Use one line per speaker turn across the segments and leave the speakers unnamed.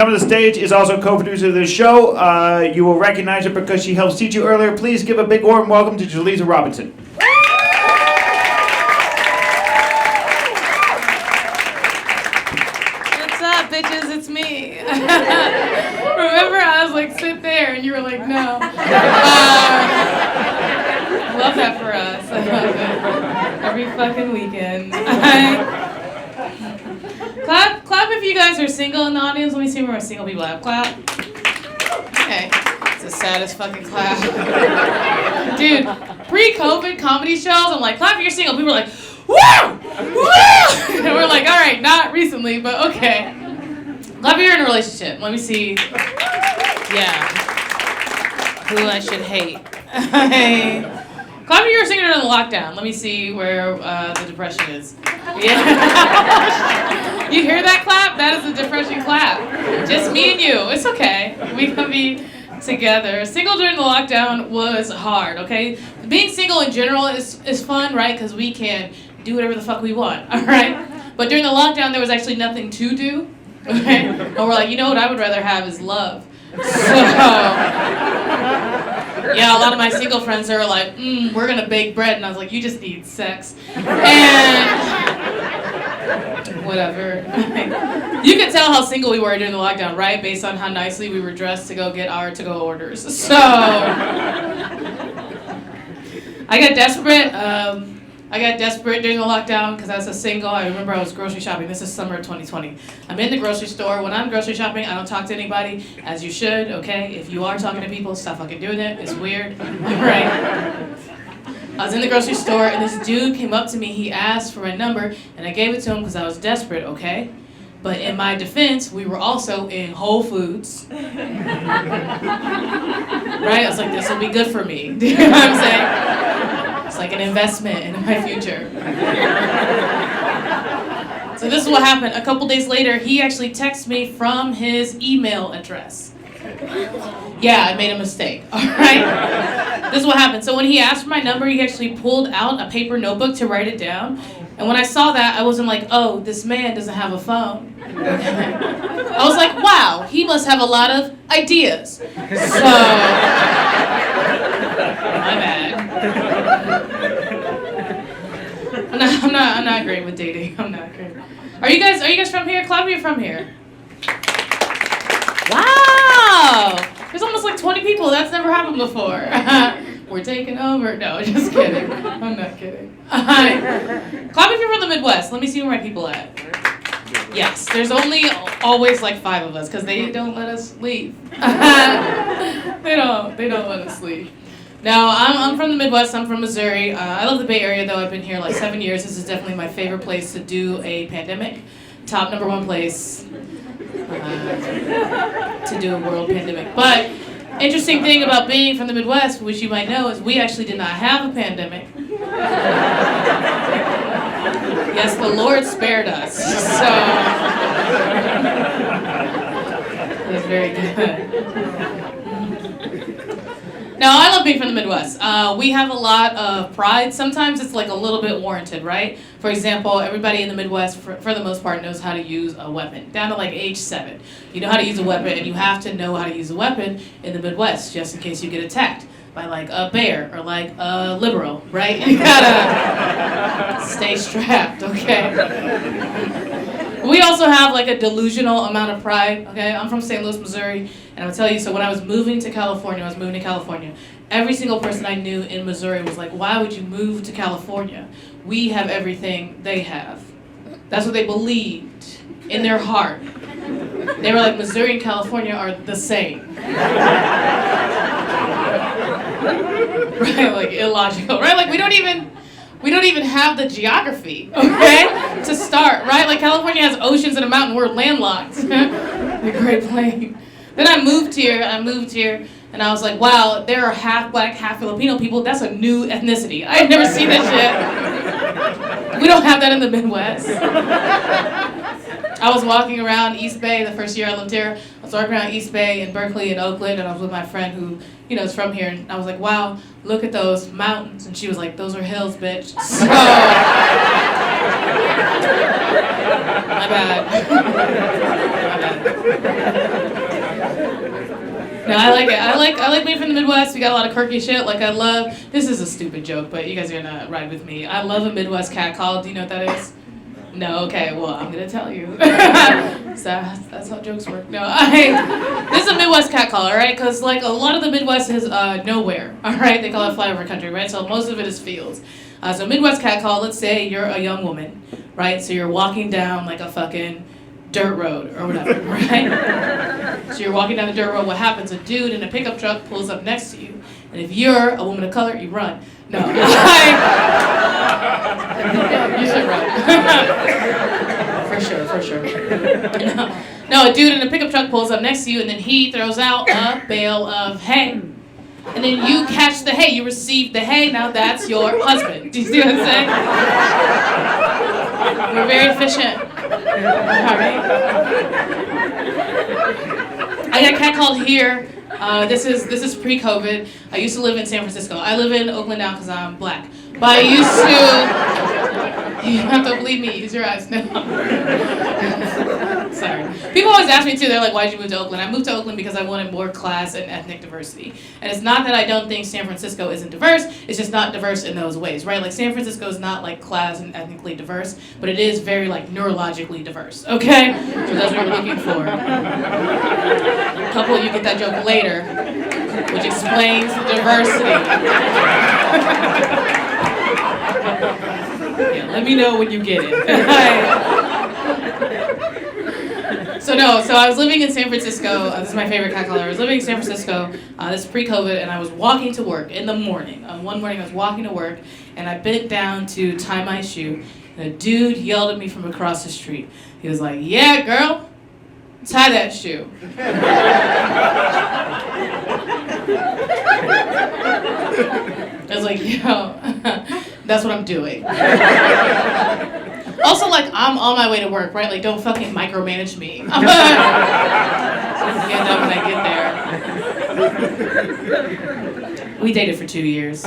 On the stage is also co-producer of this show. You will recognize her because she helped teach you earlier. Please give a big warm welcome to Jalisa Robinson.
What's up, bitches? It's me. Remember, I was like, sit there, and you were like, no. I love that for us. I love it. Every fucking weekend. Clap if you guys are single in the audience. Let me see where my single people have. Clap. Okay. It's the saddest fucking clap. Dude, pre-COVID comedy shows, I'm like, clap if you're single. People were like, woo! Woo! And we're like, all right, not recently, but okay. Clap if you're in a relationship. Let me see. Yeah. Who I should hate. Clap if you're single during the lockdown. Let me see where the depression is. Yeah. You hear that clap? That is a depression clap. Just me and you. It's okay. We can be together. Single during the lockdown was hard, okay? Being single in general is fun, right? Because we can do whatever the fuck we want, all right? But during the lockdown, there was actually nothing to do, okay? And we're like, you know what I would rather have is love. So, yeah, a lot of my single friends are like, we're gonna bake bread, and I was like, you just need sex. And whatever. You can tell how single we were during the lockdown, right? Based on how nicely we were dressed to go get our to-go orders. So I got desperate. During the lockdown because I was a single. I remember I was grocery shopping. This is summer of 2020. I'm in the grocery store. When I'm grocery shopping, I don't talk to anybody, as you should, okay? If you are talking to people, stop fucking doing it. It's weird, right? I was in the grocery store, and this dude came up to me. He asked for my number, and I gave it to him because I was desperate, okay? But in my defense, we were also in Whole Foods. Right? I was like, this will be good for me. Do you know what I'm saying? It's like an investment in my future. So this is what happened. A couple days later, he actually texted me from his email address. Yeah, I made a mistake, all right? This is what happened. So when he asked for my number, he actually pulled out a paper notebook to write it down. And when I saw that, I wasn't like, oh, this man doesn't have a phone. I was like, wow, he must have a lot of ideas. So, my bad. I'm not great with dating. I'm not great. Are you guys from here? Clap if you're from here. Wow! There's almost like 20 people. That's never happened before. We're taking over. No, just kidding. I'm not kidding. Clap if you're from the Midwest. Let me see where my people at. Yes, there's only always like 5 of us because they don't let us leave. They don't let us leave. Now, I'm from the Midwest. I'm from Missouri. I love the Bay Area, though. I've been here like 7 years. This is definitely my favorite place to do a pandemic. Top #1 place to do a world pandemic. But interesting thing about being from the Midwest, which you might know, is we actually did not have a pandemic. Yes, the Lord spared us. So it was very good. No, I love being from the Midwest. We have a lot of pride. Sometimes it's like a little bit warranted, right? For example, everybody in the Midwest, for the most part, knows how to use a weapon. Down to like age 7. You know how to use a weapon, and you have to know how to use a weapon in the Midwest, just in case you get attacked by like a bear or like a liberal, right? You gotta stay strapped, okay? We also have like a delusional amount of pride, okay? I'm from St. Louis, Missouri, and I'll tell you, so when I was moving to California, every single person I knew in Missouri was like, why would you move to California? We have everything they have. That's what they believed in their heart. They were like, Missouri and California are the same. Right, like illogical, right? Like we don't even have the geography, okay, to start, right? Like California has oceans and a mountain. We're landlocked. The Great Plain. Then I moved here, and I was like, wow, there are half black, half Filipino people. That's a new ethnicity. I had never seen that shit. We don't have that in the Midwest. I was walking around East Bay the first year I lived here. I was walking around East Bay in Berkeley and Oakland, and I was with my friend who, is from here, and I was like, wow, look at those mountains. And she was like, those are hills, bitch. So, my bad. My bad. No, I like it. I like being from the Midwest. We got a lot of quirky shit. Like I love. This is a stupid joke, but you guys are gonna ride with me. I love a Midwest cat call. Do you know what that is? No. Okay. Well, I'm gonna tell you. So that's how jokes work. No, this is a Midwest cat call, all right? Because like a lot of the Midwest is nowhere. All right. They call it flyover country, right? So most of it is fields. So Midwest cat call. Let's say you're a young woman, right? So you're walking down like a fucking dirt road or whatever, right? So you're walking down the dirt road. What happens? A dude in a pickup truck pulls up next to you, and if you're a woman of color, you run. No, you should run. For sure. No, a dude in a pickup truck pulls up next to you, and then he throws out a bale of hay. And then you catch the hay. You receive the hay. Now that's your husband. Do you see what I'm saying? We're very efficient. All right. I got catcalled here. This is pre-COVID. I used to live in San Francisco. I live in Oakland now because I'm black. But I used to. You don't have to believe me. Use your eyes now. Sorry. People always ask me too. They're like, "Why'd you move to Oakland?" I moved to Oakland because I wanted more class and ethnic diversity. And it's not that I don't think San Francisco isn't diverse. It's just not diverse in those ways, right? Like San Francisco is not like class and ethnically diverse, but it is very like neurologically diverse. Okay, so that's what we're looking for. A couple of you get that joke later, which explains diversity. Yeah, let me know when you get it. So I was living in San Francisco. This is my favorite cat caller. I was living in San Francisco. This is pre-COVID, and I was walking to work in the morning. One morning I was walking to work, and I bent down to tie my shoe, and a dude yelled at me from across the street. He was like, "Yeah, girl, tie that shoe." I was like, "Yo, that's what I'm doing." Also, like, I'm on my way to work, right? Like, don't fucking micromanage me. I'm gonna get up when I get there. We dated for 2 years.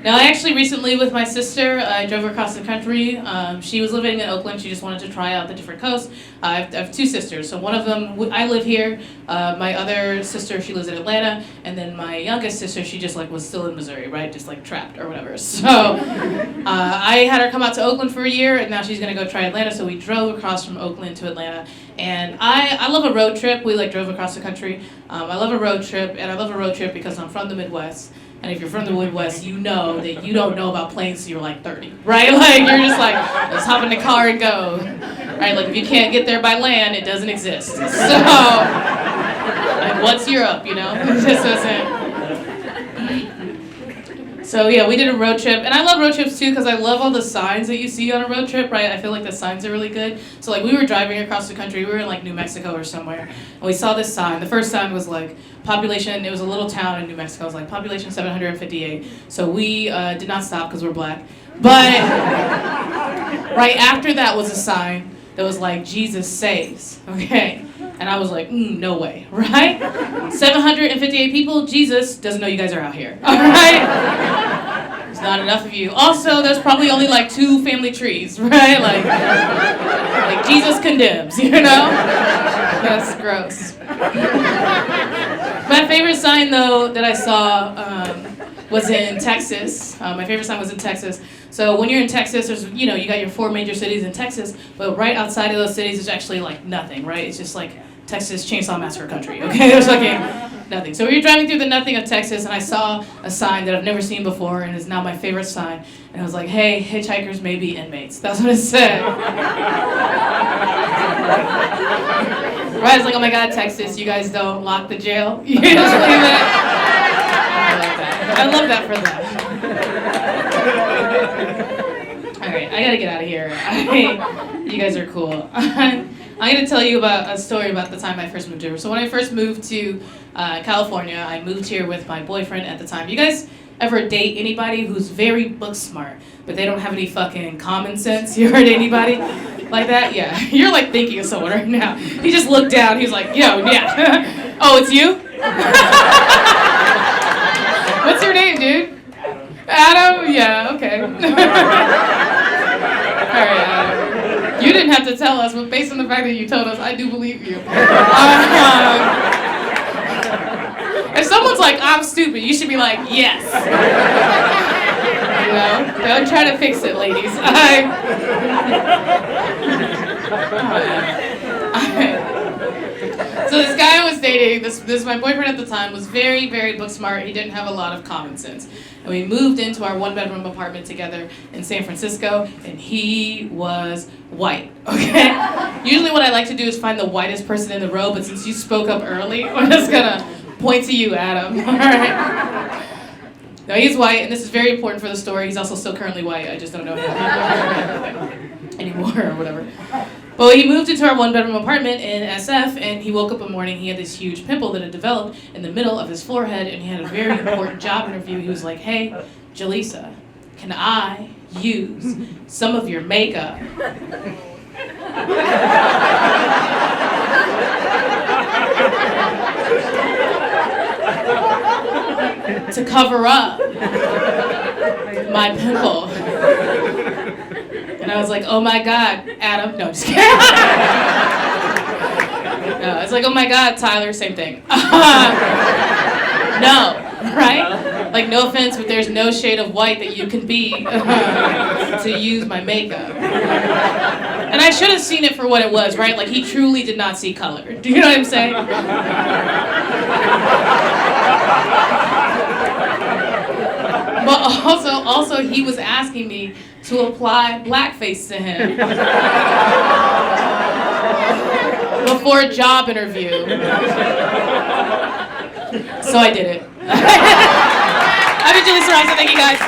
Now, I actually recently, with my sister, I drove across the country. She was living in Oakland. She just wanted to try out the different coasts. I have two sisters. So one of them, I live here. My other sister, she lives in Atlanta. And then my youngest sister, she just like was still in Missouri, right? Just like trapped or whatever. So I had her come out to Oakland for a year, and now she's going to go try Atlanta. So we drove across from Oakland to Atlanta. And I love a road trip. We like drove across the country. I love a road trip, and I love a road trip because I'm from the Midwest. And if you're from the Midwest, you know that you don't know about planes till you're like 30, right? Like you're just like, let's hop in the car and go, right? Like if you can't get there by land, it doesn't exist. So, like what's Europe, you know? It just doesn't. So yeah, we did a road trip, and I love road trips too because I love all the signs that you see on a road trip, right? I feel like the signs are really good. So like we were driving across the country, we were in like New Mexico or somewhere, and we saw this sign. The first sign was like population. It was a little town in New Mexico. It was like population 758. So we did not stop because we're black. But right after that was a sign that was like Jesus saves. Okay. And I was like, no way, right? 758 people, Jesus doesn't know you guys are out here, all right? There's not enough of you. Also, there's probably only like 2 family trees, right? Like Jesus condemns, you know? That's gross. My favorite sign, though, that I saw was in Texas. My favorite sign was in Texas. So when you're in Texas, there's, you know, you got your 4 major cities in Texas, but right outside of those cities, there's actually like nothing, right? It's just like Texas Chainsaw Massacre country, okay? There's like nothing. So we were driving through the nothing of Texas, and I saw a sign that I've never seen before, and is now my favorite sign. And it was like, hey, hitchhikers may be inmates. That's what it said. Right? It's like, oh my God, Texas, you guys don't lock the jail. You just leave it. I love that for them. All right, I gotta get out of here. You guys are cool. I'm going to tell you about a story about the time I first moved here. So when I first moved to California, I moved here with my boyfriend at the time. You guys ever date anybody who's very book smart, but they don't have any fucking common sense? You heard anybody like that? Yeah. You're like thinking of someone right now. He just looked down. He was like, yo, yeah. Oh, it's you? What's your name, dude? Adam? Yeah, okay. All right, Adam. You didn't have to tell us, but based on the fact that you told us, I do believe you. If someone's like, I'm stupid, you should be like, yes. You know? Don't try to fix it, ladies. So this guy I was dating, this my boyfriend at the time, was very, very book smart. He didn't have a lot of common sense. And we moved into our one-bedroom apartment together in San Francisco, and he was white, okay? Usually what I like to do is find the whitest person in the row, but since you spoke up early, I'm just gonna point to you, Adam, all right? No, he's white, and this is very important for the story. He's also still currently white. I just don't know him anymore or whatever. But he moved into our one-bedroom apartment in SF, and he woke up one morning, he had this huge pimple that had developed in the middle of his forehead, and he had a very important job interview. He was like, hey, Jalisa, can I use some of your makeup? To cover up my pimple. And I was like, oh my God, Adam. No, just kidding. No, I was like, oh my God, Tyler, same thing. No, right? Like, no offense, but there's no shade of white that you can be to use my makeup. And I should have seen it for what it was, right? Like, he truly did not see color. Do you know what I'm saying? But also, he was asking me to apply blackface to him before a job interview. So I did it. I'm Jalisa, thank you guys.